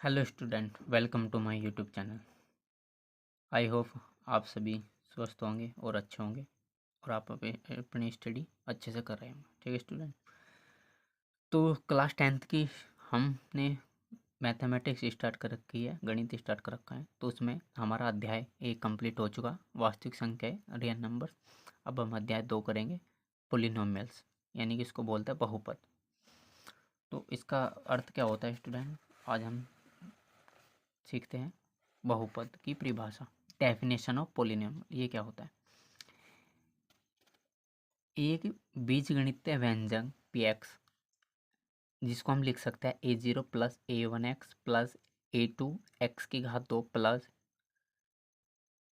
Hello student, welcome to my YouTube channel. I hope आप सभी स्वस्थ होंगे और अच्छे होंगे और आप अपनी स्टडी अच्छे से कर रहे होंगे। ठीक है स्टूडेंट, तो क्लास 10th की हमने मैथमेटिक्स स्टार्ट कर रखी है, गणित स्टार्ट कर रखा है। तो उसमें हमारा अध्याय 1 कंप्लीट हो चुका, वास्तविक संख्याएं, रियल नंबर। अब हम अध्याय 2 करेंगे, पोलिनोमियल्स, यानी कि इसको बोलते हैं बहुपद। तो इसका अर्थ क्या होता है स्टूडेंट, आज हम सीखते हैं बहुपद की परिभाषा, डेफिनेशन ऑफ पोलिनोमियल। ये क्या होता है? एक बीजगणितीय व्यंजक पी एक्स, जिसको हम लिख सकते हैं a0 plus a1x plus a2 x की घात 2 प्लस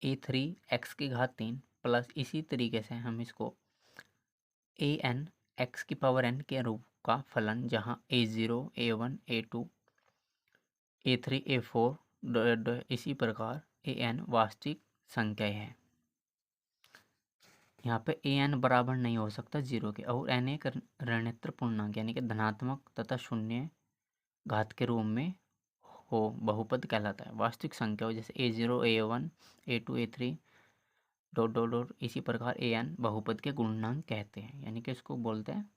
a3 x की घात 3 प्लस इसी तरीके से हम इसको an x की पावर n के रूप का फलन, जहाँ a0 a1 a2 a3 a4 इसी प्रकार an वास्तविक संख्याएं हैं। यहाँ पे ए एन बराबर नहीं हो सकता जीरो के, और एन एक ऋणात्मक पूर्णांक यानी कि धनात्मक तथा शून्य घात के रूप में हो बहुपद कहलाता है। वास्तविक संख्या हो जैसे a0 a1 a2 a3 dot dot dot, इसी प्रकार ए एन बहुपद के गुणनांक कहते हैं, यानी कि इसको बोलते हैं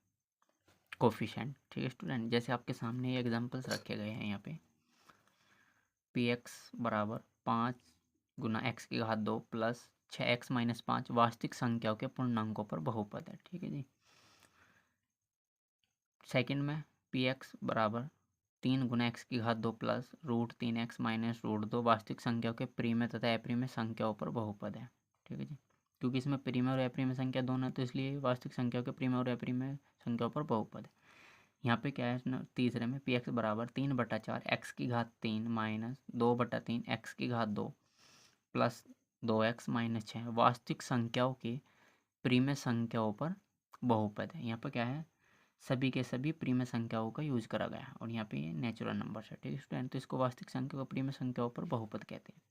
कोफिशिएंट। ठीक है स्टूडेंट, जैसे आपके सामने ये एग्जांपल्स रखे गए हैं यहाँ पे, पी एक्स बराबर 5 गुना एक्स की घात 2 प्लस 6x माइनस 5 वास्तविक संख्याओं के पूर्णांकों पर बहुपद है। ठीक है जी। सेकंड में पी एक्स बराबर 3 गुना एक्स की घात 2 प्लस √3x माइनस √2 वास्तविक संख्याओं के प्रीमय तथा अप्रीमय संख्याओं पर बहुपद है। ठीक है जी, क्योंकि इसमें प्रीमय और अप्रीमय संख्या दोनों है, तो इसलिए वास्तविक संख्याओं के प्रीमय और अप्रीमय संख्याओं पर बहुपद है। यहाँ पे क्या है तीसरे में, पी एक्स बराबर 3/4 एक्स की घात 3 माइनस 2/3 एक्स की घात 2 प्लस 2x माइनस 6 वास्तविक संख्याओं के प्रीमय संख्याओं पर बहुपद है। यहाँ पर क्या है, सभी के सभी प्रीमय संख्याओं का यूज करा गया है, और यहाँ पे ये नेचुरल नंबर है। ठीक है स्टूडेंट, तो इसको वास्तविक संख्या को प्रीमय संख्याओं पर बहुपद कहते हैं।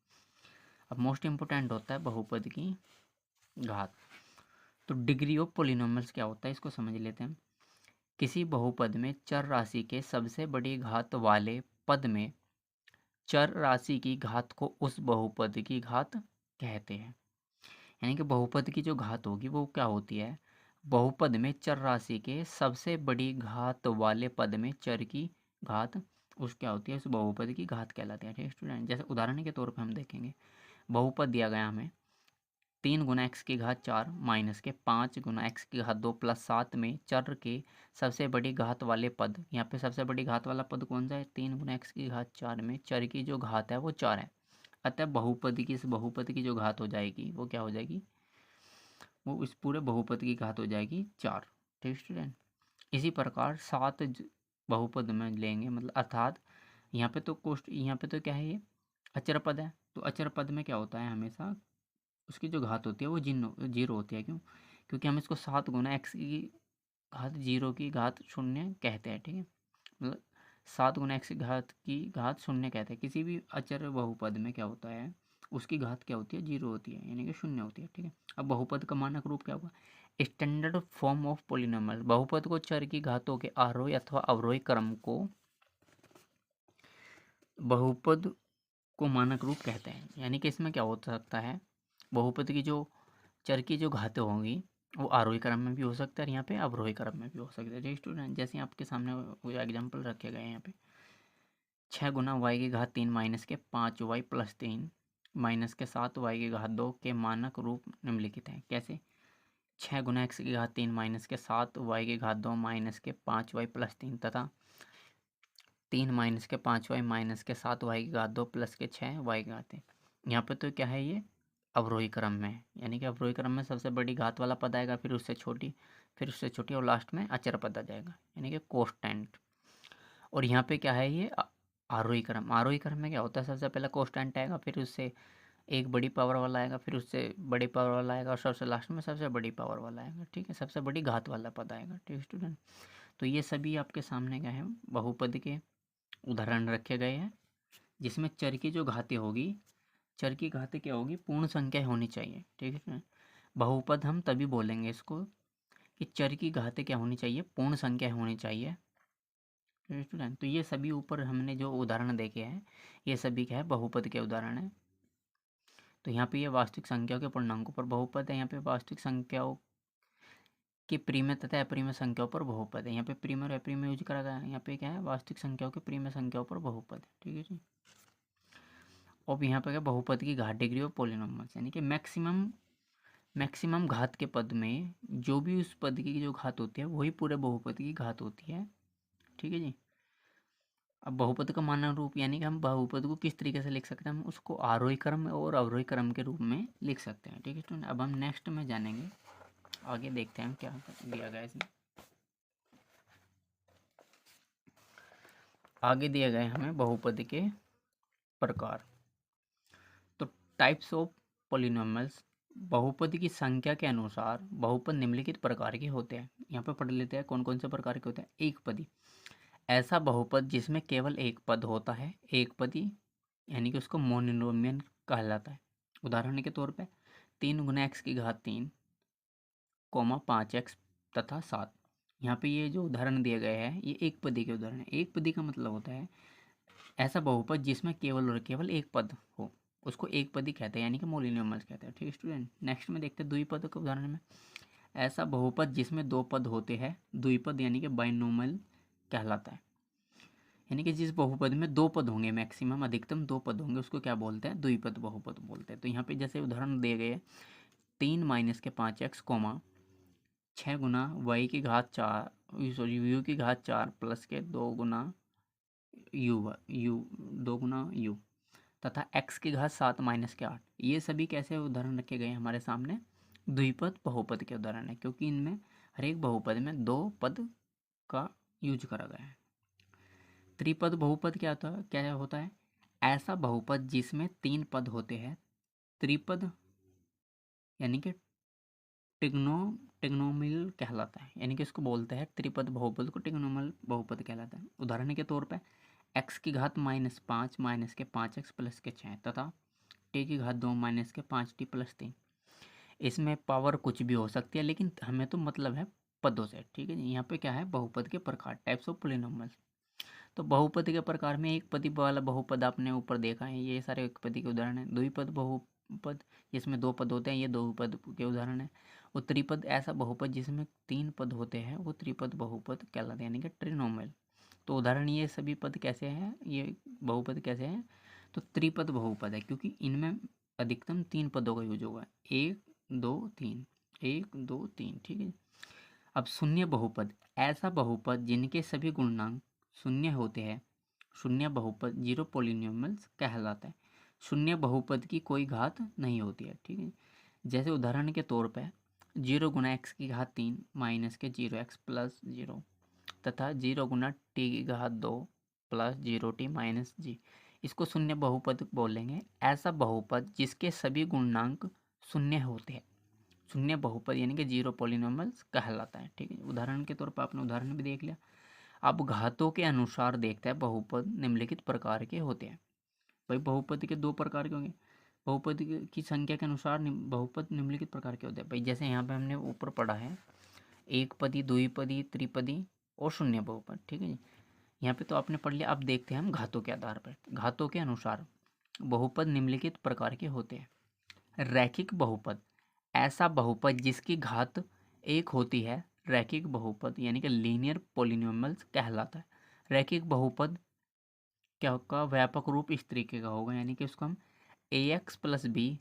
अब मोस्ट इंपोर्टेंट होता है बहुपद की घात। तो डिग्री ऑफ पोलिनोमियल्स क्या होता है, इसको समझ लेते हैं। किसी बहुपद में चर राशि के सबसे बड़ी घात वाले पद में चर राशि की घात को उस बहुपद की घात कहते हैं। यानी कि बहुपद की जो घात होगी वो क्या होती है, बहुपद में चर राशि के सबसे बड़ी घात वाले पद में चर की घात उस क्या होती है, उस बहुपद की घात कहलाती है। ठीक है स्टूडेंट, जैसे उदाहरण के तौर पे हम देखेंगे, बहुपद दिया गया हमें 3 गुना एक्स की घात 4 माइनस के 5 गुना एक्स की घात 2 प्लस 7 में चर के सबसे बड़ी घात वाले पद। यहाँ पे सबसे बड़ी घात वाला पद कौन सा है, 3 गुना एक्स की घात 4 में चर की जो घात है वो 4 है। अतः बहुपद की, इस बहुपद की जो घात हो जाएगी वो क्या हो जाएगी, वो इस पूरे बहुपद की घात हो जाएगी 4। ठीक स्टूडेंट, इसी प्रकार 7 बहुपद में लेंगे, मतलब अर्थात यहाँ पे तो क्या है, ये अचर पद है। तो अचर पद में क्या होता है, हमेशा उसकी जो घात होती है वो जीरो होती है। क्यों? क्योंकि हम इसको 7 गुना एक्स की घात 0 की घात 0 कहते हैं। ठीक है, मतलब 7 गुना एक्स की घात 0 कहते हैं। किसी भी अचर बहुपद में क्या होता है, उसकी घात क्या होती है, 0 होती है, यानी कि 0 होती है। ठीक है, अब बहुपद का मानक रूप क्या होगा, स्टैंडर्ड फॉर्म ऑफ पोलिनोमियल। बहुपद को चर की घातों के आरोही अथवा अवरोही क्रम को बहुपद को मानक रूप कहते हैं। यानी कि इसमें क्या हो सकता है, बहुपद की जो चर की जो घातें होंगी वो आरोही क्रम में भी हो सकता है और यहाँ पे अवरोही क्रम में भी हो सकता है। ठीक स्टूडेंट, जैसे आपके सामने वो एग्जाम्पल रखे गए हैं यहाँ पे, 6 गुना वाई की घात 3 माइनस के 5y प्लस 3 माइनस के 7y की घात 2 के मानक रूप निम्नलिखित हैं। कैसे? 6 गुना एक्स की घात 3 माइनस के 7y की घात 2 माइनस के 5y प्लस 3 तथा 3 माइनस के 5y माइनस के 7y की घात 2 प्लस के 6y की घात 3। यहाँ पे तो क्या है, ये अवरोही क्रम में है, यानी कि अवरोही क्रम में सबसे बड़ी घात वाला पद आएगा, फिर उससे छोटी, फिर उससे छोटी, और लास्ट में अचर पद आ जाएगा, यानी कि कोस्टेंट। और यहाँ पे क्या है, ये आरोही क्रम। आरोही क्रम में क्या होता है, सबसे पहले कोस्टेंट आएगा, फिर उससे एक बड़ी पावर वाला आएगा, फिर उससे बड़ी पावर वाला आएगा, और सबसे लास्ट में सबसे बड़ी पावर वाला आएगा। ठीक है, सबसे बड़ी घात वाला पद आएगा। ठीक है स्टूडेंट, तो ये सभी आपके सामने क्या है, बहुपद के उदाहरण रखे गए हैं, जिसमें चर की जो घातें होगी, चर की घातें क्या होगी, पूर्ण संख्या होनी चाहिए। ठीक है, बहुपद हम तभी बोलेंगे इसको कि चर की घातें क्या होनी चाहिए, पूर्ण संख्या होनी चाहिए। स्टूडेंट। तो ये सभी ऊपर हमने जो उदाहरण देखे हैं ये सभी क्या है, बहुपद के उदाहरण है। तो यहाँ पे ये वास्तविक संख्याओं के पूर्णांकों पर बहुपद है, यहाँ पे वास्तविक संख्याओं के प्रीमिय तथा अपरिमेय संख्याओं पर बहुपद है। यहाँ पे प्रीमिय और अपरिमेय यूज करा गया है, यहाँ पे क्या है, वास्तविक संख्याओं के प्रीमिय संख्याओं पर बहुपद है। ठीक है जी। अब यहाँ पे क्या, बहुपद की घात डिग्री ऑफ पॉलिनोमियल्स, यानी कि मैक्सिमम घात के पद में जो भी उस पद की जो घात होती है वही पूरे बहुपद की घात होती है। ठीक है जी। अब बहुपद का मानक रूप, यानी कि हम बहुपद को किस तरीके से लिख सकते हैं, हम उसको आरोही क्रम और अवरोही क्रम के रूप में लिख सकते हैं। ठीक है स्टूडेंट। अब हम नेक्स्ट में जानेंगे, आगे देखते हैं क्या दिया गया इसमें। आगे दिए गए हमें बहुपद के प्रकार। तो टाइप्स ऑफ पॉलिनोमियल्स, बहुपद की संख्या के अनुसार बहुपद निम्नलिखित प्रकार के होते हैं। यहाँ पे पढ़ लेते हैं कौन कौन से प्रकार के होते हैं। एक पदी, ऐसा बहुपद जिसमें केवल एक पद होता है। एक पदी यानी कि उसको मोनोनोमियल कहलाता है। उदाहरण के तौर पे 3 × x⁻³ 5x तथा 7। यहाँ पे ये जो उदाहरण दिए गए हैं ये एक पदी के उदाहरण है। एक पदी का मतलब होता है ऐसा बहुपद जिसमें केवल और केवल एक पद हो, उसको एक पदी कहते हैं, यानी कि मोनोनोमियल्स कहते हैं। ठीक है स्टूडेंट। नेक्स्ट में देखते हैं द्विपद के उदाहरण में, ऐसा बहुपद जिसमें दो पद होते हैं, द्विपद यानी कि बाइनोमियल कहलाता है। यानी कि जिस बहुपद में दो पद होंगे, मैक्सिमम अधिकतम दो पद होंगे, उसको क्या बोलते हैं, द्विपद बहुपद बोलते हैं। तो यहाँ पे जैसे उदाहरण दिए गए 3 - 5x, 6 × y⁴ sorry u⁴ plus के 2 × u तथा x⁻7 - 8। ये सभी कैसे उदाहरण रखे गए हमारे सामने, द्विपद बहुपद के उदाहरण है, क्योंकि इनमें हर एक बहुपद में दो पद का यूज करा गया है। त्रिपद बहुपद क्या होता है, ऐसा बहुपद जिसमें 3 पद होते हैं। त्रिपद यानी कि टिग्नोमियल कहलाता है, यानी कि इसको बोलते हैं त्रिपद बहुपद को टिग्नोमियल बहुपद कहलाता है। उदाहरण के तौर पे x⁻5 -5x प्लस के 6 तथा t⁻2 -5t प्लस 3। इसमें पावर कुछ भी हो सकती है, लेकिन हमें तो मतलब है पदों से। ठीक है जी। यहाँ पे क्या है, बहुपद के प्रकार, टाइप्स ऑफ पॉलिनोमियल्स। तो बहुपद के प्रकार में एक पदी वाला बहुपद आपने ऊपर देखा है, ये सारे एक पदी के उदाहरण है। द्विपद बहुपद जिसमें दो पद होते हैं, ये दो पद के उदाहरण है। और त्रिपद ऐसा बहुपद जिसमें 3 पद होते हैं, वो त्रिपद बहुपद कहलाते हैं, यानी कि ट्रिनोमियल। तो उदाहरण ये सभी पद कैसे हैं, ये बहुपद कैसे हैं, तो त्रिपद बहुपद है, क्योंकि इनमें अधिकतम 3 पदों का यूज होगा, 1 2 3, 1 2 3। ठीक है। अब शून्य बहुपद, ऐसा बहुपद जिनके सभी गुणनांक शून्य होते हैं, शून्य बहुपद जीरो पॉलिनोमियल्स कहलाता है। शून्य बहुपद की कोई घात नहीं होती है। ठीक है। जैसे उदाहरण के तौर पे 0 × x⁻³ -0x प्लस 0 तथा 0 × t⁻2 प्लस 0t -g, इसको शून्य बहुपद बोलेंगे। ऐसा बहुपद जिसके सभी गुणनांक शून्य होते हैं, शून्य बहुपद यानी कि जीरो पॉलिनोमियल्स कहलाता है। ठीक है। उदाहरण के तौर पर आपने उदाहरण भी देख लिया। अब घातों के अनुसार देखते हैं बहुपद निम्नलिखित प्रकार के होते हैं। भाई बहुपद के दो प्रकार के होंगे, बहुपद की संख्या के अनुसार बहुपद निम्नलिखित प्रकार के होते हैं। भाई जैसे यहाँ पे हमने ऊपर पढ़ा है एक पदी, द्विपदी, त्रिपदी और शून्य बहुपद। ठीक है जी। यहाँ पे तो आपने पढ़ लिया। अब देखते हैं हम घातों के आधार पर। घातों के अनुसार बहुपद निम्नलिखित प्रकार के होते हैं। रैखिक बहुपद, ऐसा बहुपद जिसकी घात एक होती है, रैखिक बहुपद यानी कि लीनियर पॉलिनोमियल्स कहलाता है। रैखिक बहुपद क्या होगा, व्यापक रूप इस तरीके का होगा, यानी कि उसको हम ax + b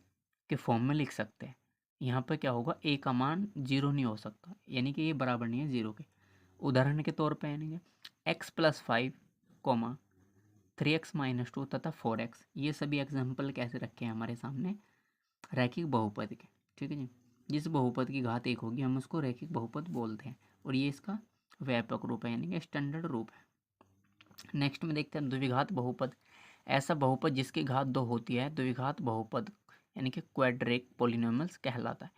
के फॉर्म में लिख सकते हैं। यहाँ पर क्या होगा, a का मान 0 नहीं हो सकता, यानी कि ये बराबर नहीं है 0 के। उदाहरण के तौर पर यानी कि x + 5, 3x - 2 तथा 4x, ये सभी एग्जाम्पल कैसे रखे हैं हमारे सामने, रैखिक बहुपद के। ठीक है जी। जिस बहुपद की घात एक होगी हम उसको रैखिक बहुपद बोलते हैं, और ये इसका व्यापक रूप है, यानी कि स्टैंडर्ड रूप है। नेक्स्ट में देखते हैं द्विघात बहुपद, ऐसा बहुपद जिसकी घात 2 होती है, द्विघात बहुपद यानी कि क्वाड्रिक पॉलिनोमियल्स कहलाता है।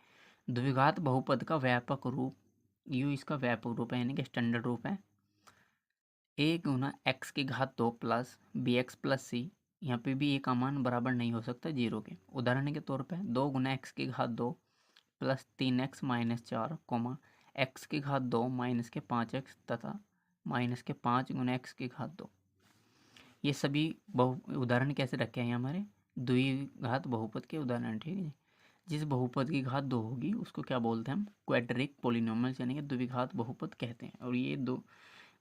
द्विघात बहुपद का व्यापक रूप, यू इसका व्यापक रूप है, यानी कि स्टैंडर्ड रूप है, a⁻x⁻2 plus bx plus c। यहाँ पे भी a का मान बराबर नहीं हो सकता 0 के। उदाहरण के तौर पे 2 × x⁻2 plus 3x - 4, x⁻2 - 5x तथा माइनस के 5 गुना एक्स की घात 2। ये सभी उदाहरण कैसे रखे हैं हमारे द्विघात बहुपद के उदाहरण, ठीक है। जिस बहुपद की घात 2 होगी उसको क्या बोलते हैं हम, क्वाड्रिक पोलिनोमियल्स यानी कि द्विघात बहुपद कहते हैं। और ये दो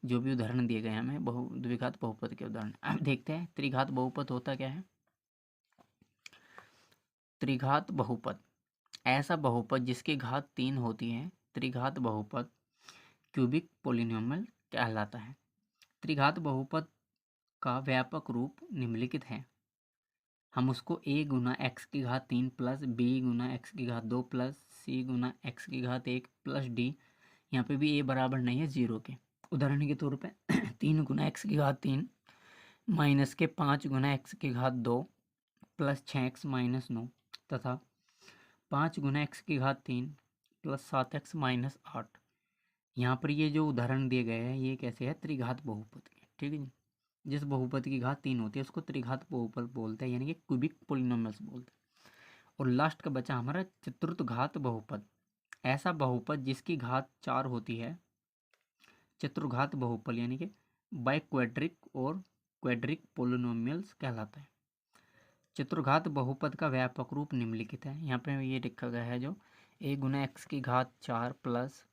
जो भी उदाहरण दिए गए हैं हमें द्विघात बहुपद के उदाहरण। अब देखते हैं त्रिघात बहुपद होता क्या है। त्रिघात बहुपद ऐसा बहुपद जिसकी घात 3 होती है, त्रिघात बहुपद क्यूबिक पोलिनोमियल कहलाता है। त्रिघात बहुपद का व्यापक रूप निम्नलिखित है। हम उसको a गुना एक्स की घात 3 प्लस b गुना एक्स की घात 2 प्लस c गुना एक्स की घात 1 प्लस d, यहाँ पे भी a बराबर नहीं है 0 के। उदाहरण के तौर पे 3 गुना एक्स की घात 3 माइनस के 5 गुना एक्स की घात 2 प्लस 6x माइनस 9 तथा 5 गुना एक्स की घात 3 प्लस 7x माइनस 8। यहाँ पर ये जो उदाहरण दिए गए हैं ये कैसे है, त्रिघात बहुपद के, ठीक है जी। जिस बहुपद की घात 3 होती है उसको त्रिघात बहुपद बोलते हैं, यानी कि क्यूबिक पोलिनोमियल्स बोलते हैं। और लास्ट का बचा हमारा चतुर्थघात बहुपद, ऐसा बहुपद जिसकी घात 4 होती है, चतुर्घात बहुपद यानी कि बाई क्वाड्रिक और क्वाड्रिक पोलिनोमियल्स कहलाता है। चतुर्घात बहुपद का व्यापक रूप निम्नलिखित है। यहाँ पे ये लिखा गया है जो a गुना एक्स की घात 4 प्लस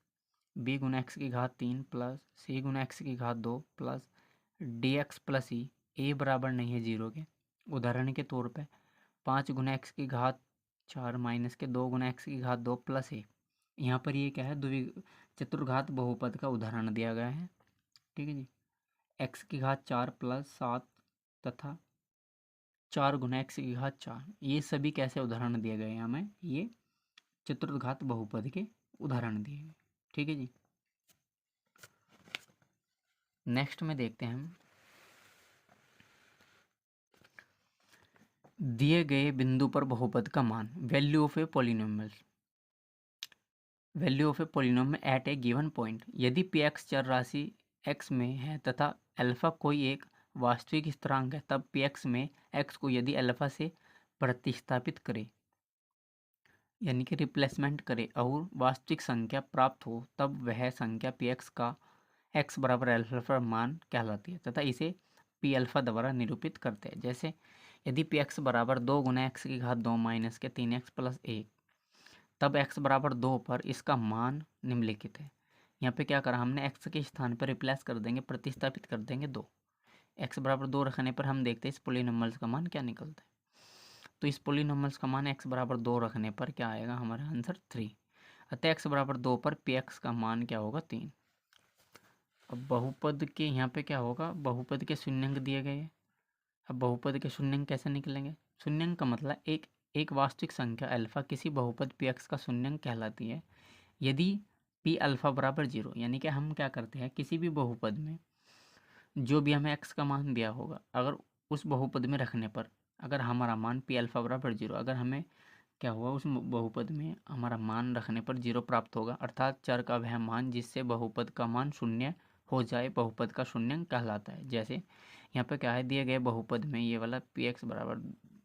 b गुना एक्स की घात 3 प्लस c गुना एक्स की घात 2 plus dx plus E, a बराबर नहीं है 0 के। उदाहरण के तौर पे 5 गुना एक्स की घात 4 माइनस के 2 गुना एक्स की घात 2 प्लस a। यहाँ पर ये क्या है, चतुर्घात बहुपद का उदाहरण दिया गया है, ठीक है जी। एक्स की घात 4 प्लस 7 तथा 4 गुना एक्स की घात 4, ये सभी कैसे उदाहरण दिए गए हैं हमें, ये चतुर्घात बहुपद के उदाहरण दिए गए, ठीक है जी। नेक्स्ट में देखते हैं हम दिए गए बिंदु पर बहुपद का मान, value of a polynomial, value of a polynomial at a given point. यदि पी एक्स चर राशि एक्स में है तथा अल्फा कोई एक वास्तविक स्थिरांक है, तब पी एक्स में एक्स को यदि अल्फा से प्रतिस्थापित करे यानी कि रिप्लेसमेंट करे और वास्तविक संख्या प्राप्त हो, तब वह संख्या पी एक्स का एक्स बराबर अल्फा मान कहलाती है तथा इसे पी अल्फा द्वारा निरूपित करते हैं। जैसे यदि पी एक्स बराबर 2 गुना एक्स की घात 2 माइनस के 3x प्लस 1, तब x बराबर 2 पर इसका मान निम्नलिखित है। यहाँ पे क्या करा हमने, x के स्थान पर रिप्लेस कर देंगे, प्रतिस्थापित कर देंगे 2। x बराबर 2 रखने पर हम देखते हैं इस पोलिनोमियल्स का मान क्या निकलता है। तो इस पोलिनोमियल्स का मान x बराबर 2 रखने पर क्या आएगा, हमारा आंसर 3। अतः x बराबर 2 पर पी एक्स का मान क्या होगा, 3। अब बहुपद के यहाँ पे क्या होगा, बहुपद के शून्यंक दिए गए हैं। अब बहुपद के शून्यंक कैसे निकलेंगे, शून्यंक का मतलब एक वास्तविक संख्या अल्फा किसी बहुपद पी एक्स का शून्यंक कहलाती है यदि पी अल्फा बराबर 0, यानी कि हम क्या करते हैं, किसी भी बहुपद में जो भी हमें एक्स का मान दिया होगा, अगर उस बहुपद में रखने पर अगर हमारा मान पी अल्फा बराबर 0, अगर हमें क्या हुआ उस बहुपद में हमारा मान रखने पर 0 प्राप्त होगा, अर्थात चर का वह मान जिससे बहुपद का मान शून्य हो जाए, बहुपद का शून्यंक कहलाता है। जैसे यहाँ पे क्या है, दिए गए बहुपद में ये वाला पी एक्स बराबर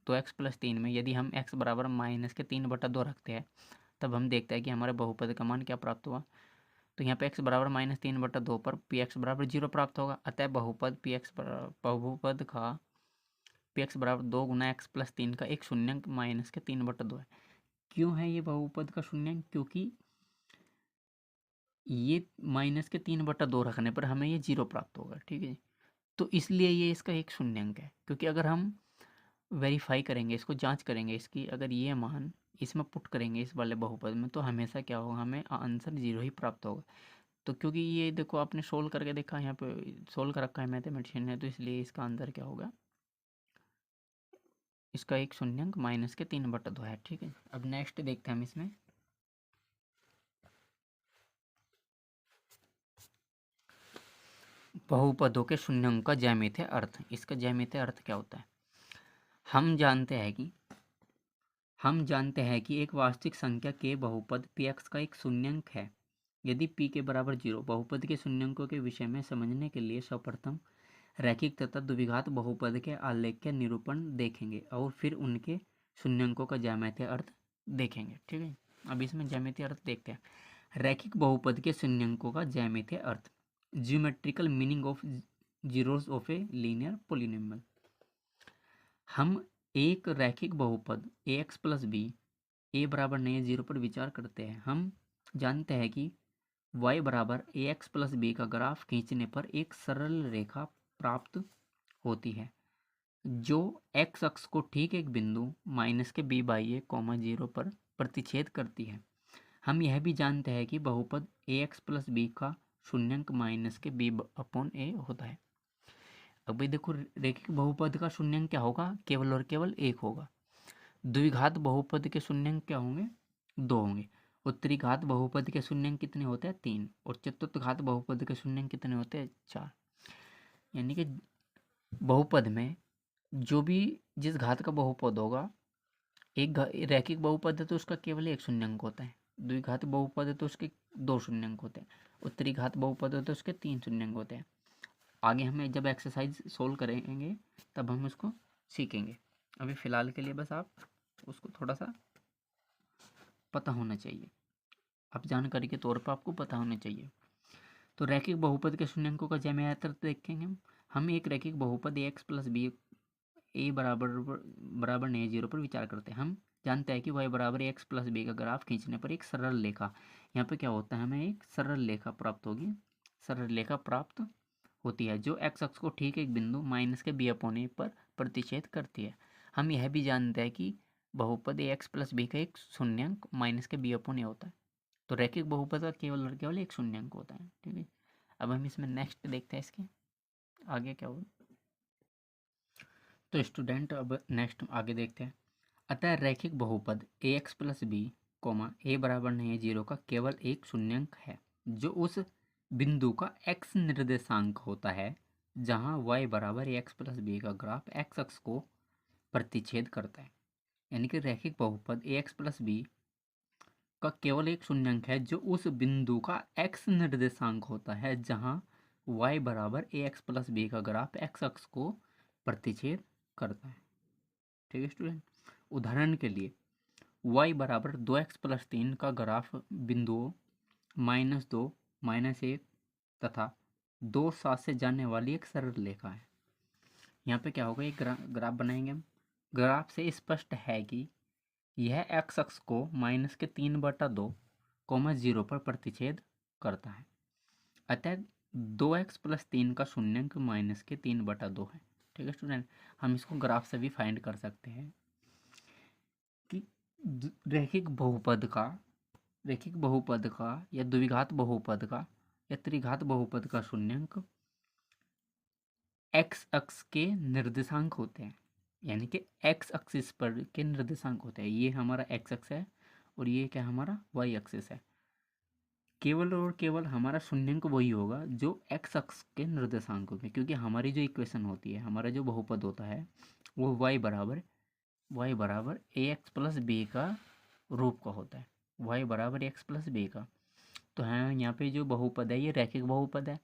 2x प्लस 3 में यदि हम x बराबर माइनस के 3/2 रखते हैं, तब हम देखते हैं कि हमारे बहुपद का मान क्या प्राप्त हुआ। तो यहाँ पे x बराबर माइनस 3/2 पर पी एक्स बराबर 0 प्राप्त होगा। अतः बहुपद बहुपद का पी एक्स बराबर 2 गुना एक्स प्लस 3 का एक शून्यंक माइनस के 3/2 है। क्यों है ये बहुपद का शून्यंक, क्योंकि ये माइनस के 3/2 रखने पर हमें ये 0 प्राप्त होगा, ठीक है। तो इसलिए ये इसका एक शून्यंक है, क्योंकि अगर हम वेरीफाई करेंगे, इसको जांच करेंगे इसकी, अगर ये मान इसमें पुट करेंगे इस वाले बहुपद में, तो हमेशा क्या होगा, हमें आंसर 0 ही प्राप्त होगा। तो क्योंकि ये देखो आपने सोल्व करके देखा, यहाँ पे सोल्व कर रखा है मैथमेटिशियन ने, तो इसलिए इसका आंसर क्या होगा, इसका एक शून्यंक माइनस के 3/2 है, ठीक है। अब नेक्स्ट देखते हैं हम इसमें बहुपदों के शून्यंक का ज्यामितीय अर्थ। इसका ज्यामितीय अर्थ क्या होता है, हम जानते हैं कि एक वास्तविक संख्या के बहुपद पी एक्स का एक शून्यंक है यदि p के बराबर 0। बहुपद के शून्यंकों के विषय में समझने के लिए सर्वप्रथम रैखिक तथा द्विघात बहुपद के आलेख्य निरूपण देखेंगे और फिर उनके शून्यंकों का ज्यामितीय अर्थ देखेंगे, ठीक है। अब इसमें ज्यामितीय अर्थ देखते हैं। रैखिक बहुपद के शून्यंकों का ज्यामितीय अर्थ, geometrical meaning of zeros of a linear polynomial. हम एक रैखिक बहुपद a x plus b a बराबर नए जीरो पर विचार करते हैं। हम जानते हैं कि y बराबर ए एक्स प्लस बी का ग्राफ खींचने पर एक सरल रेखा प्राप्त होती है जो x अक्ष को ठीक एक बिंदु माइनस के b by A comma zero पर प्रतिच्छेद करती है। हम यह भी जानते हैं कि बहुपद ए एक्स प्लस बी का शून्यंक माइनस के b अपॉन ए होता है। अब भाई देखो, रैखिक बहुपद का शून्यंक क्या होगा? केवल और केवल एक होगा। द्विघात बहुपद के शून्यंक क्या होंगे? दो होंगे। और त्रिघात बहुपद के शून्यंक कितने होते हैं? तीन। और चतुर्थघात बहुपद के शून्यंक कितने होते हैं? चार। यानी कि बहुपद में जो भी जिस घात का बहुपद होगा, एक रैखिक बहुपद है तो उसका केवल एक शून्यंक होता है, द्विघात बहुपद है तो उसके दो शून्यंक होते हैं, और त्रिघात बहुपद है तो उसके तीन शून्यंक होते हैं। आगे हमें जब एक्सरसाइज सोल्व करेंगे तब हम उसको सीखेंगे। अभी फ़िलहाल के लिए बस आप उसको थोड़ा सा पता होना चाहिए, अब जानकारी के तौर पर आपको पता होना चाहिए। तो रैखिक बहुपद के शून्यंकों का ज्यामितीय अर्थ देखेंगे। हम एक रैखिक बहुपद a x plus b a बराबर नए जीरो पर विचार करते हैं। हम जानते हैं कि y बराबर एक्स प्लस बी का ग्राफ खींचने पर एक सरल रेखा, यहाँ पे क्या होता है, हमें एक सरल रेखा प्राप्त होगी, सरल रेखा प्राप्त होती है जो x अक्ष को ठीक एक बिंदु माइनस के b अपॉन ए पर प्रतिच्छेद करती है। हम यह भी जानते हैं कि बहुपद ए एक्स प्लस बी का एक शून्यंक माइनस के b अपॉन ए होता है। तो रैखिक बहुपद का केवल और केवल एक शून्यंक होता है। ठीक है, अब हम इसमें नेक्स्ट देखते हैं इसके आगे क्या होगा। तो स्टूडेंट अब नेक्स्ट आगे देखते हैं। अतः रैखिक बहुपद a x plus B comma ए बराबर नहीं जीरो का केवल एक शून्यंक है जो उस बिंदु का x निर्देशांक होता है जहां y बराबर एक्स प्लस बी का ग्राफ x अक्ष को प्रतिच्छेद करता है। यानी कि रैखिक बहुपद ए एक्स प्लस बी का केवल एक शून्यंक है जो उस बिंदु का x निर्देशांक होता है जहां y बराबर ए एक्स प्लस बी का ग्राफ x अक्ष को प्रतिच्छेद करता है। ठीक है स्टूडेंट, उदाहरण के लिए y बराबर 2x प्लस 3 का ग्राफ बिंदुओं -2, -1 तथा 2, 7 से जाने वाली एक सरल रेखा है। यहाँ पे क्या होगा, एक ग्राफ बनाएंगे हम। ग्राफ से स्पष्ट है कि यह x अक्ष को -3/2, 0 पर प्रतिच्छेद करता है। अतः 2x प्लस 3 का शून्यंक -3/2 है। ठीक है स्टूडेंट, हम इसको ग्राफ से भी फाइंड कर सकते हैं कि रैखिक बहुपद का या द्विघात बहुपद का या त्रिघात बहुपद का शून्यंक x अक्ष के निर्देशांक होते हैं। यानी कि x एक्सिस पर के निर्देशांक होते हैं। ये हमारा x अक्ष है और ये क्या हमारा y एक्सिस है। केवल और केवल हमारा शून्यंक वही होगा जो x अक्ष के निर्देशांक होंगे, क्योंकि हमारी जो इक्वेशन होती है, हमारा जो बहुपद होता है वो y बराबर ए एक्स प्लस बी का रूप का होता है। y बराबर एक्स प्लस बी का। तो है यहाँ पे जो बहुपद है ये रैखिक बहुपद है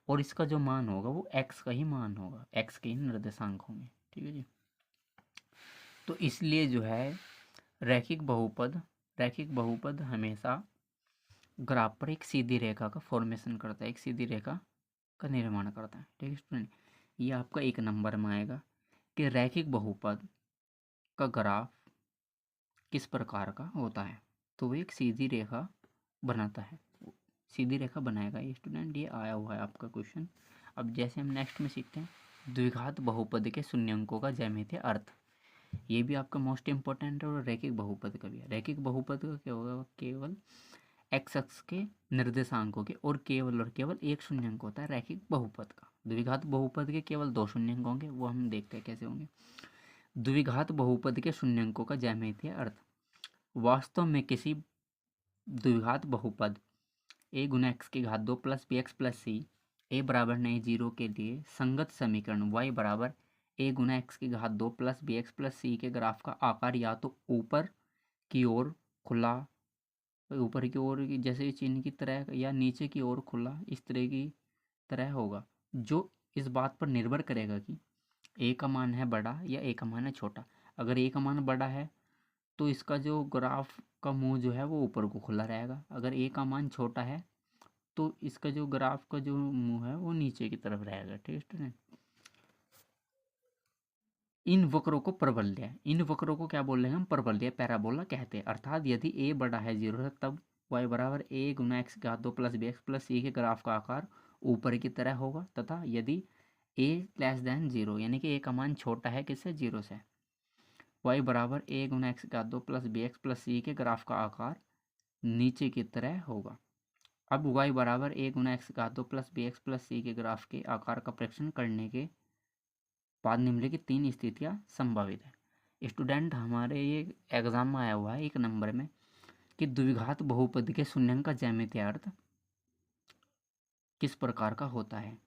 और इसका जो मान होगा वो x का ही मान होगा, x के ही निर्देशांक होंगे। ठीक है जी। तो इसलिए जो है रैखिक बहुपद हमेशा ग्राफ पर एक सीधी रेखा का फॉर्मेशन करता है, एक सीधी रेखा का निर्माण करता है। ठीक है स्टूडेंट, ये आपका एक नंबर में आएगा कि रैखिक बहुपद का ग्राफ किस प्रकार का होता है। तो वो एक सीधी रेखा बनाता है, सीधी रेखा बनाएगा ये स्टूडेंट। ये आया हुआ है आपका क्वेश्चन। अब जैसे हम नेक्स्ट में सीखते हैं द्विघात बहुपद के शून्यंकों का ज्यामितीय अर्थ। ये भी आपका मोस्ट इंपॉर्टेंट है और रैखिक बहुपद का भी है। रैखिक बहुपद का क्या होगा, केवल x अक्ष के निर्देशांकों के और केवल एक शून्यंक होता है रैखिक बहुपद का। द्विघात बहुपद के केवल दो शून्यंक होंगे, वो हम देखते हैं कैसे होंगे। द्विघात बहुपद के शून्यंकों का ज्यामितीय अर्थ। वास्तव में किसी द्विघात बहुपद a गुना एक्स की घात 2 प्लस बी एक्स प्लस सी ए बराबर नहीं जीरो के लिए संगत समीकरण y बराबर a गुना एक्स की घात 2 प्लस बी एक्स प्लस सी के ग्राफ का आकार या तो ऊपर की ओर खुला, ऊपर की ओर जैसे चिन्ह की तरह, या नीचे की ओर खुला इस तरह की तरह होगा, जो इस बात पर निर्भर करेगा कि a का मान है बड़ा या a का मान है छोटा। अगर a का मान बड़ा है तो इसका जो ग्राफ का मुंह जो है वो ऊपर को खुला रहेगा। अगर a का मान छोटा है तो इसका जो ग्राफ का जो मुंह है वो नीचे की तरफ रहेगा। ठीक है स्टूडेंट। इन वक्रों को परवलय, इन वक्रों को क्या बोल रहे हैं हम, परवलय पैराबोला कहते हैं। अर्थात यदि ए बड़ा है 0 से तब y बराबर a गुना एक्स घात 2 प्लस बी एक्स प्लस सी के ग्राफ का आकार ऊपर की तरह होगा, तथा यदि a लेस देन 0 यानी कि a का मान छोटा है किससे, 0 से, y बराबर a गुना एक्स घात 2 प्लस बी एक्स प्लस सी के ग्राफ का आकार नीचे की तरह होगा। अब y बराबर a गुना एक्स घात 2 प्लस बी एक्स प्लस सी के ग्राफ के आकार का परीक्षण करने के बाद निम्नलिखित 3 स्थितियां संभावित है। स्टूडेंट हमारे ये एग्जाम में आया हुआ है 1 नंबर में कि द्विघात बहुपद के शून्यांक का ज्यामितीय अर्थ किस प्रकार का होता है।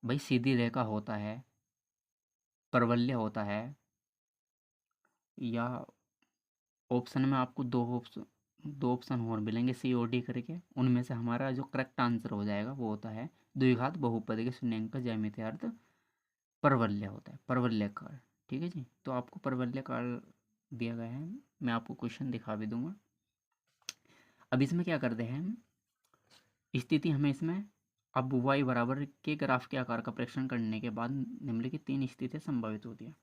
भाई सीधी रेखा होता है, परवलय होता है, या ऑप्शन में आपको दो ऑप्शन और मिलेंगे सी और डी करके, उनमें से हमारा जो करेक्ट आंसर हो जाएगा वो होता है द्विघात बहुपद के शून्यांक का ज्यामितीय अर्थ परवलय होता है, परवलयकार। ठीक है जी। तो आपको परवलयकार दिया गया है, मैं आपको क्वेश्चन दिखा भी दूंगा। अब इसमें क्या करते हैं हम, स्थिति हमें इसमें अब y बराबर के ग्राफ के आकार का परीक्षण करने के बाद निम्नलिखित 3 स्थितियां संभावित होती है।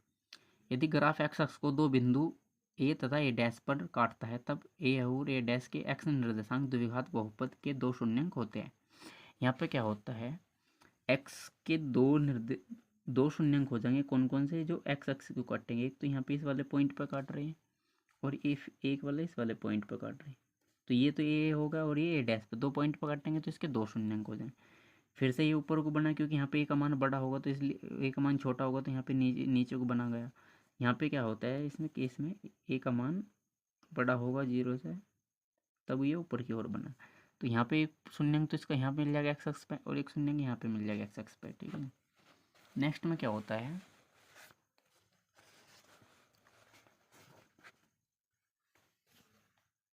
यदि ग्राफ एक्स अक्ष को दो बिंदु ए तथा ए डैश पर काटता है तब ए और ए डैश के एक्स निर्देशांक द्विघात बहुपद के दो शून्यांक होते हैं। यहाँ पे क्या होता है, एक्स के दो शून्यांक हो जाएंगे। कौन कौन से, जो एक्स अक्ष को काटेंगे, एक तो यहाँ पे इस वाले पॉइंट पर काट रहे हैं और एक वाले इस वाले पॉइंट पर काट रहे हैं। तो ये होगा और ये ए डैश पे 2 पॉइंट पर काटेंगे तो इसके दो शून्यांक हो जाएंगे। फिर से ये ऊपर को बना क्योंकि यहाँ पे ए का मान बड़ा होगा तो इसलिए ए का मान छोटा होगा तो यहाँ पे नीचे को बना गया। यहाँ पे क्या होता है इसमें केस में ए का मान बड़ा होगा 0 से तब ये ऊपर की ओर बना। तो यहाँ पे एक शून्यांक तो इसका यहाँ पे मिल जाएगा एक्स एक्स पे और एक शून्यांक यहाँ पे मिल जाएगा एक्स एक्स पे। ठीक है। नेक्स्ट में क्या होता है,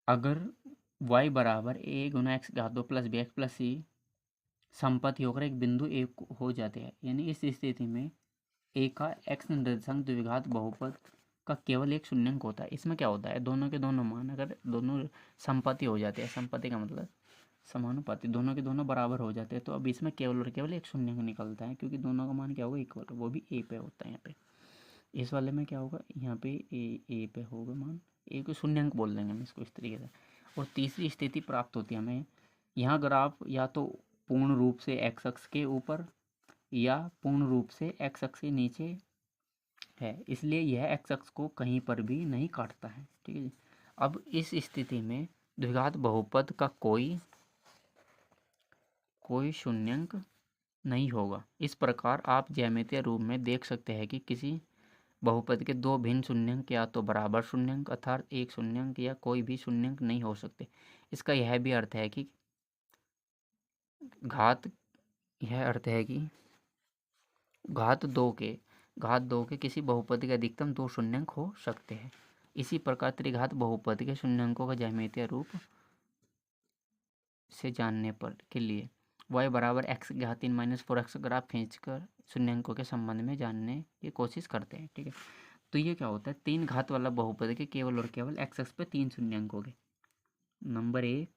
अगर y बराबर a गुना एक्स घात 2 प्लस बी एक्स प्लस सी संपत्ति होकर एक बिंदु ए हो जाते हैं, यानी इस स्थिति में ए का एक्स निर्देशांक द्विघात बहुपद का केवल एक शून्यांक होता है। इसमें क्या होता है, दोनों के दोनों मान अगर दोनों संपत्ति हो जाते हैं, संपत्ति का मतलब समानुपाती, दोनों के दोनों बराबर हो जाते हैं, तो अब इसमें केवल और केवल एक शून्यांक निकलता है क्योंकि दोनों का मान क्या होगा, इक्वल, वो भी ए पे होता है। यहाँ पे इस वाले में क्या होगा, यहाँ पे ए पे होगा मान, ए को शून्यांक बोल देंगे हम इसको इस तरीके से। और तीसरी स्थिति प्राप्त होती है हमें, यहाँ ग्राफ या तो पूर्ण रूप से एक्स अक्ष के ऊपर या पूर्ण रूप से एक्स अक्ष के नीचे है, इसलिए यह एक्स अक्ष को कहीं पर भी नहीं काटता है। ठीक है जी। अब इस स्थिति में द्विघात बहुपद का कोई शून्यांक नहीं होगा। इस प्रकार आप ज्यामितीय रूप में देख सकते हैं कि किसी बहुपद के दो भिन्न शून्यांक या तो बराबर शून्यांक अर्थात एक शून्यांक या कोई भी शून्यांक नहीं हो सकते। इसका यह भी अर्थ है कि घात दो के किसी बहुपद के अधिकतम दो शून्यांक हो सकते हैं। इसी प्रकार त्रिघात बहुपद के शून्यांकों का ज्यामितीय रूप से जानने पर के लिए y बराबर एक्स घात 3 माइनस 4x ग्राफ खींचकर शून्यांकों के संबंध में जानने की कोशिश करते हैं। ठीक है। तो ये क्या होता है, 3 घात वाला बहुपद के केवल और केवल एक्स एक्स पे 3 शून्यांक हो गए, नंबर 1,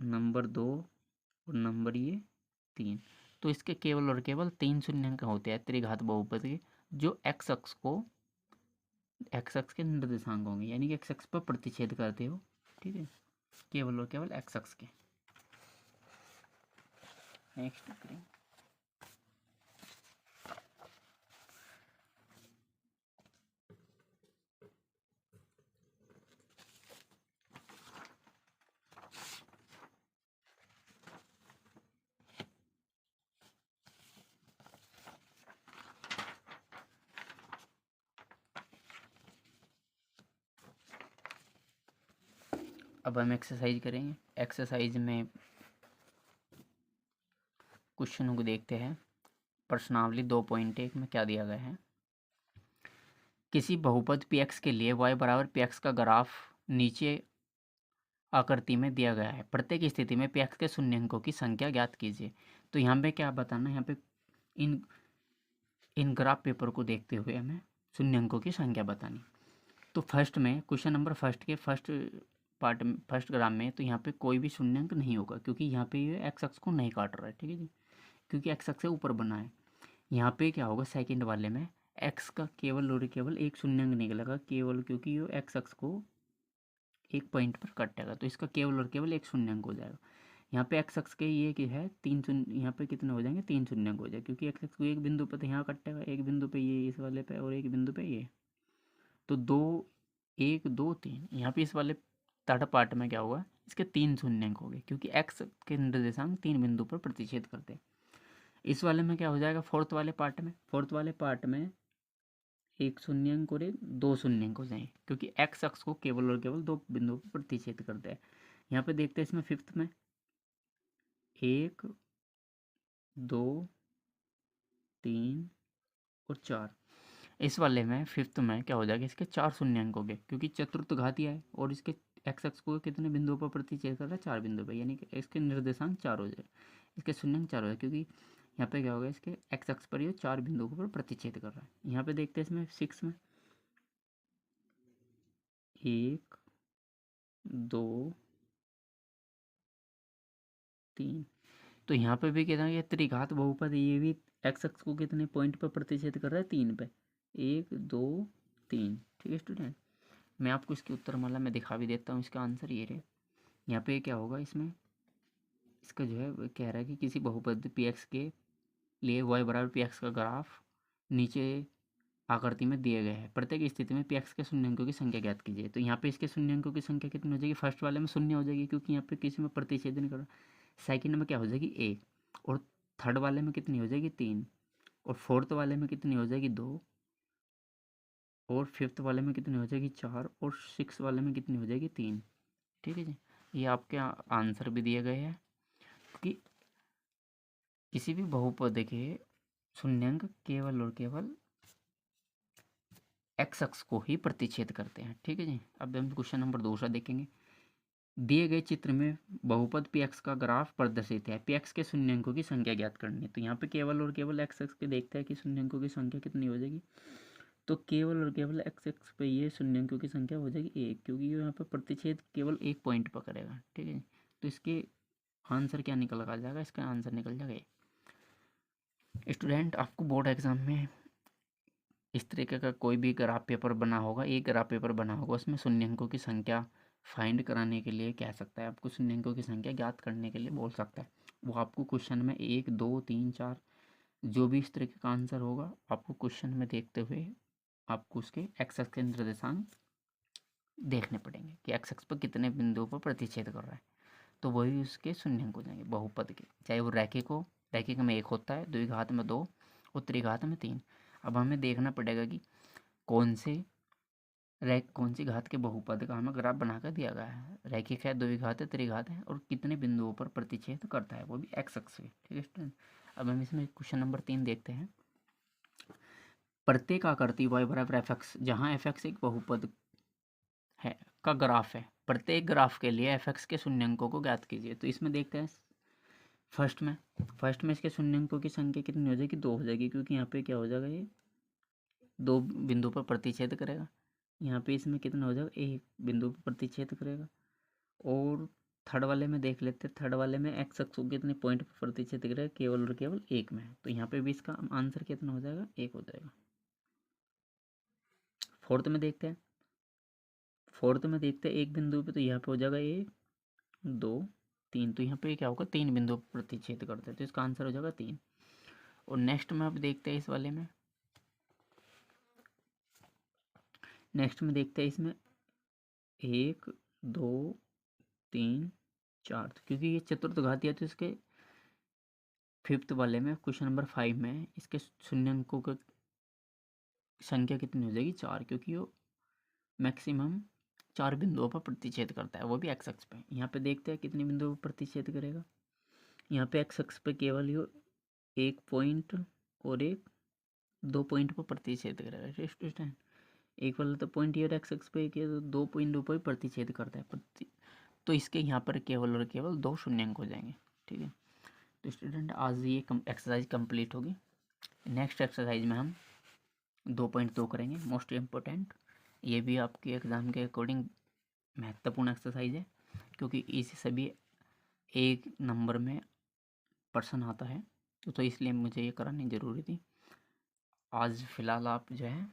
नंबर 2 और नंबर ये 3। तो इसके केवल और केवल 3 शून्यांक होते हैं त्रिघात बहुपद के, जो एक्स अक्ष के निर्देशांक होंगे, यानी कि एक्स अक्ष पर प्रतिच्छेद करते हो। ठीक है, केवल और केवल एक्स अक्ष के। नेक्स्ट करें, अब हम एक्सरसाइज करेंगे। एक्सरसाइज में क्वेश्चनों को देखते हैं। प्रश्नावली 2.1 में क्या दिया गया है, किसी बहुपद px के लिए y बराबर px का ग्राफ नीचे आकृति में दिया गया है। प्रत्येक स्थिति में px के शून्यांकों की संख्या ज्ञात कीजिए। तो यहाँ पे क्या बताना, यहाँ पे इन ग्राफ पेपर को देखते हुए हमें शून्यांकों की संख्या बतानी। तो फर्स्ट में क्वेश्चन नंबर फर्स्ट के फर्स्ट पार्ट में, फर्स्ट ग्राफ में, तो यहाँ पे कोई भी शून्यंक नहीं होगा क्योंकि यहाँ पे ये एक्स अक्ष को नहीं काट रहा है, ठीक है जी, क्योंकि एक्स अक्ष से ऊपर बना है। यहाँ पे क्या होगा सेकंड वाले में, एक्स का केवल और केवल एक शून्यंक निकलेगा केवल, क्योंकि ये एक्स अक्ष को एक पॉइंट पर काटेगा, तो इसका केवल और केवल एक शून्यंक हो जाएगा। यहाँ पे एक्स अक्ष के ये कि है तीन शून्य, यहाँ पे कितने हो जाएंगे, तीन शून्यंक हो जाएगा, क्योंकि एक्स अक्ष को एक बिंदु पर तो यहाँ काटेगा, एक बिंदु पे ये इस वाले पे और एक बिंदु पे ये, तो दो, एक दो तीन। यहाँ पे इस वाले थर्ड पार्ट में क्या होगा, इसके तीन शून्यंक हो गए क्योंकि एक्स के निर्देशांक तीन बिंदु पर प्रतिच्छेद करते हैं। इस वाले में क्या हो जाएगा, फोर्थ वाले पार्ट में एक शून्यंक और एक दो शून्यंक हो जाएंगे क्योंकि एक्स अक्ष को केवल और केवल दो बिंदुओं पर प्रतिच्छेद करते हैं। यहाँ पे देखते हैं इसमें फिफ्थ में एक, दो, तीन और चार। इस वाले में फिफ्थ में क्या हो जाएगा, इसके चार शून्यंक हो गए क्योंकि चतुर्थ घातीय है और इसके एक्स अक्ष को कितने बिंदुओं पर प्रतिच्छेद कर रहा है, चार बिंदु पर, यानी कि इसके निर्देशांक चार हो जाए, इसके शून्यंक चार हो जाए, क्योंकि यहाँ पे क्या होगा, इसके एक्स अक्ष पर ये चार बिंदुओं पर प्रतिच्छेद कर रहा है। यहाँ पे देखते हैं इसमें सिक्स में एक, दो, तीन, तो यहाँ पे भी कहता है ये त्रिघात बहुपद, ये भी एक्स अक्ष को कितने पॉइंट पर प्रतिच्छेद कर रहा है, तीन पे, एक दो तीन, ठीक है स्टूडेंट। मैं आपको इसकी उत्तरमाला में दिखा भी देता हूँ, इसका आंसर ये रहे। यहाँ पे क्या होगा, इसमें इसका जो है वो कह रहा है कि किसी बहुपद पी एक्स के लिए y बराबर पी एक्स का ग्राफ नीचे आकृति में दिए गए हैं, प्रत्येक स्थिति में पी एक्स के शून्यंकों की संख्या ज्ञात कीजिए। तो यहाँ पे इसके शून्यंकों की संख्या कितनी हो जाएगी, फर्स्ट वाले में शून्य हो जाएगी क्योंकि यहाँ पे किसी में प्रतिच्छेद नहीं कर रहा, सेकंड में क्या हो जाएगी एक, और थर्ड वाले में कितनी हो जाएगी तीन, और फोर्थ वाले में कितनी हो जाएगी दो, और फिफ्थ वाले में कितनी हो जाएगी चार, और सिक्स वाले में कितनी हो जाएगी तीन, ठीक है जी। ये आपके आंसर भी दिए गए हैं कि किसी भी बहुपद के शून्यंक केवल और केवल एक्स अक्ष को ही प्रतिच्छेद करते हैं, ठीक है जी। अब हम क्वेश्चन नंबर दूसरा देखेंगे। दिए गए चित्र में बहुपद पी एक्स का ग्राफ प्रदर्शित है, पी एक्स के शून्यंकों की संख्या ज्ञात करनी है। तो यहाँ पे केवल और केवल एक्स अक्ष के देखते हैं कि शून्यंकों की संख्या कितनी हो जाएगी, तो केवल और केवल एक्स अक्ष पे ये शून्यंकों की संख्या हो जाएगी एक, क्योंकि ये यहाँ पे प्रतिच्छेद केवल एक पॉइंट पर करेगा, ठीक है। तो इसके आंसर क्या निकल कर जाएगा, इसका आंसर निकल जाएगा एक। स्टूडेंट आपको बोर्ड एग्जाम में इस तरीके का कोई भी ग्राफ पेपर बना होगा, एक ग्राफ पेपर बना होगा, उसमें शून्यंकों की संख्या फाइंड कराने के लिए कह सकता है, आपको शून्यंकों की संख्या ज्ञात करने के लिए बोल सकता है। वो आपको क्वेश्चन में एक दो तीन चार जो भी इस तरीके का आंसर होगा, आपको क्वेश्चन में देखते हुए आपको उसके एक्स अक्ष के निर्देशांक देखने पड़ेंगे कि एक्स अक्ष पर कितने बिंदुओं पर प्रतिच्छेद कर रहा है, तो वही उसके शून्यंक हो जाएंगे बहुपद के, चाहे वो रैखिक हो, रैखिक में एक होता है, द्विघात में दो और त्रिघात में तीन। अब हमें देखना पड़ेगा कि कौन सी घात के बहुपद का हमें ग्राफ बनाकर दिया गया है, रैखिक है, द्विघात है, त्रिघात है, और कितने बिंदुओं पर प्रतिच्छेद करता है, वो भी एक्स अक्ष से, ठीक है स्टूडेंट। अब हम इसमें क्वेश्चन नंबर 3 देखते हैं। प्रत्येक आकृति y बराबर एफ एक्स, जहाँ एफ एक्स एक बहुपद है का ग्राफ है, प्रत्येक ग्राफ के लिए एफ एक्स के शून्यंकों को ज्ञात कीजिए। तो इसमें देखते हैं फर्स्ट में इसके शून्यंकों की संख्या कितनी हो जाएगी, दो हो जाएगी, क्योंकि यहाँ पे क्या हो जाएगा, ये दो बिंदु पर प्रतिच्छेद करेगा। यहाँ पे इसमें कितना हो जाएगा, एक बिंदु पर प्रतिच्छेद करेगा। और थर्ड वाले में देख लेते हैं, थर्ड वाले में एक्स अक्ष को कितने पॉइंट पर प्रतिच्छेद करेगा, केवल और केवल एक में है, तो यहाँ पे भी इसका आंसर कितना हो जाएगा, एक हो जाएगा। फोर्थ में देखते हैं एक बिंदु पे, तो यहाँ पे हो जाएगा एक दो तीन, तो यहाँ पे क्या होगा, तीन बिंदु पर प्रतिच्छेद करते हैं, तो इसका आंसर हो जाएगा तीन। और नेक्स्ट में अब देखते हैं इस वाले में, इसमें एक दो तीन चार, तो क्योंकि ये चतुर्थ घाती है, तो इसके फिफ्थ वाले में क्वेश्चन नंबर 5 में इसके शून्यंकों की संख्या कितनी हो जाएगी, चार, क्योंकि वो मैक्सिमम चार बिंदुओं पर प्रतिच्छेद करता है, वो भी एक्स अक्ष पे। यहाँ पे देखते हैं कितने बिंदुओं पर प्रतिच्छेद करेगा, यहाँ पे एक्स अक्ष पे केवल ये एक पॉइंट और एक दो पॉइंट पर प्रतिच्छेद करेगा स्टूडेंट। एक वाला तो पॉइंट ये एक्स अक्ष पे तो दो पॉइंटों पर प्रतिच्छेद करता है तो इसके यहाँ पर केवल और केवल दो शून्यंक हो जाएंगे, ठीक है। तो स्टूडेंट आज ये एक्सरसाइज कंप्लीट होगी। नेक्स्ट एक्सरसाइज में हम 2.2 करेंगे, मोस्ट इम्पोर्टेंट। ये भी आपके एग्ज़ाम के अकॉर्डिंग महत्वपूर्ण एक्सरसाइज है, क्योंकि इस सभी एक नंबर में पर्सन आता है, तो इसलिए मुझे ये करानी ज़रूरी थी। आज फ़िलहाल आप जो है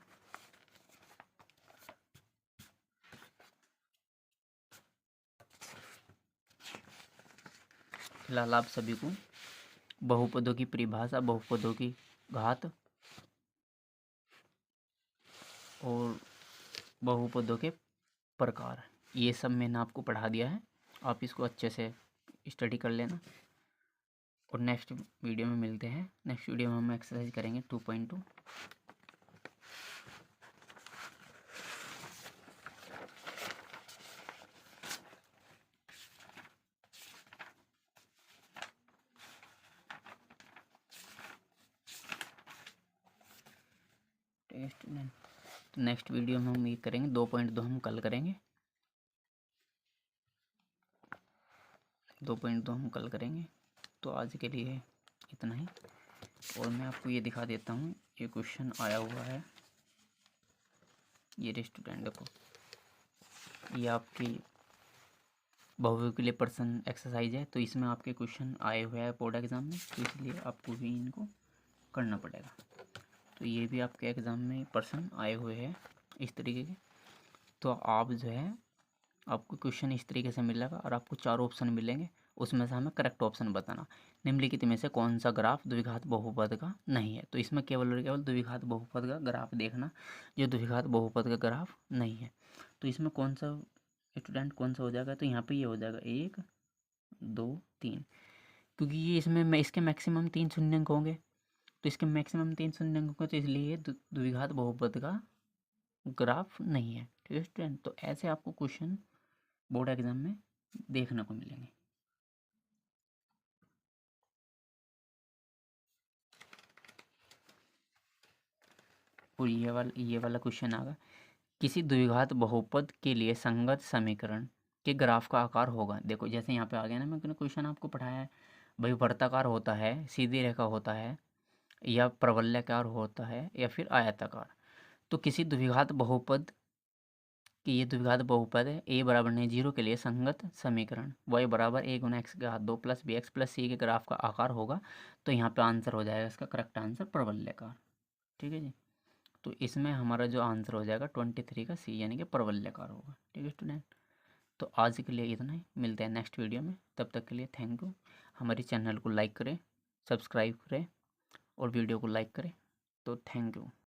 आप सभी को बहुपदों की परिभाषा, बहुपदों की घात और बहुपदों के प्रकार, ये सब मैंने आपको पढ़ा दिया है। आप इसको अच्छे से स्टडी कर लेना और नेक्स्ट वीडियो में मिलते हैं। नेक्स्ट वीडियो में हम एक्सरसाइज करेंगे 2.2। तो नेक्स्ट वीडियो में हम ये करेंगे 2.2 हम कल करेंगे, 2.2 हम कल करेंगे। तो आज के लिए इतना ही। और मैं आपको ये दिखा देता हूँ, ये क्वेश्चन आया हुआ है, ये स्टूडेंट देखो, ये आपकी बहुविध के लिए पर्सन एक्सरसाइज है। तो इसमें आपके क्वेश्चन आए हुए हैं बोर्ड एग्ज़ाम में, तो इसलिए आपको भी इनको करना पड़ेगा। तो ये भी आपके एग्ज़ाम में पर्सन आए हुए हैं इस तरीके के। तो आप जो है, आपको क्वेश्चन इस तरीके से मिलेगा और आपको 4 ऑप्शन मिलेंगे, उसमें से हमें करेक्ट ऑप्शन बताना। निम्नलिखित में से कौन सा ग्राफ द्विघात बहुपद का नहीं है। तो इसमें केवल और केवल द्विघात बहुपद का ग्राफ देखना, जो द्विघात बहुपद का ग्राफ नहीं है। तो इसमें कौन सा स्टूडेंट कौन सा हो जाएगा, तो यहाँ पे ये हो जाएगा 1 2 3, क्योंकि ये इसमें मैं इसके मैक्सिमम 3 शून्यंक होंगे। तो इसके मैक्सिमम 3 शून्यंक होंगे, तो इसलिए द्विघात बहुपद का ग्राफ नहीं है। ठीक है स्टूडेंट, तो ऐसे आपको क्वेश्चन बोर्ड एग्जाम में देखने को मिलेंगे। और ये वाला क्वेश्चन आगा, किसी द्विघात बहुपद के लिए संगत समीकरण के ग्राफ का आकार होगा। देखो जैसे यहाँ पे आ गया ना, मैंने क्वेश्चन आपको पढ़ाया है भाई, वर्ताकार होता है, सीधी रेखा होता है, या प्रवलयाकार होता है, या फिर आयताकार। तो किसी द्विघात बहुपद कि ये द्विघात बहुपद है a बराबर नहीं 0 के लिए संगत समीकरण y बराबर a गुना x के घात 2 प्लस बी एक्स प्लस सी के ग्राफ का आकार होगा। तो यहाँ पे आंसर हो जाएगा, इसका करेक्ट आंसर प्रवलयाकार। ठीक है जी, तो इसमें हमारा जो आंसर हो जाएगा 23 का सी, यानी कि प्रवलयाकार होगा। ठीक है स्टूडेंट, तो आज के लिए इतना ही, मिलते हैं नेक्स्ट वीडियो में। तब तक के लिए थैंक यू। हमारे चैनल को लाइक करें, सब्सक्राइब करें और वीडियो को लाइक करें। तो थैंक यू।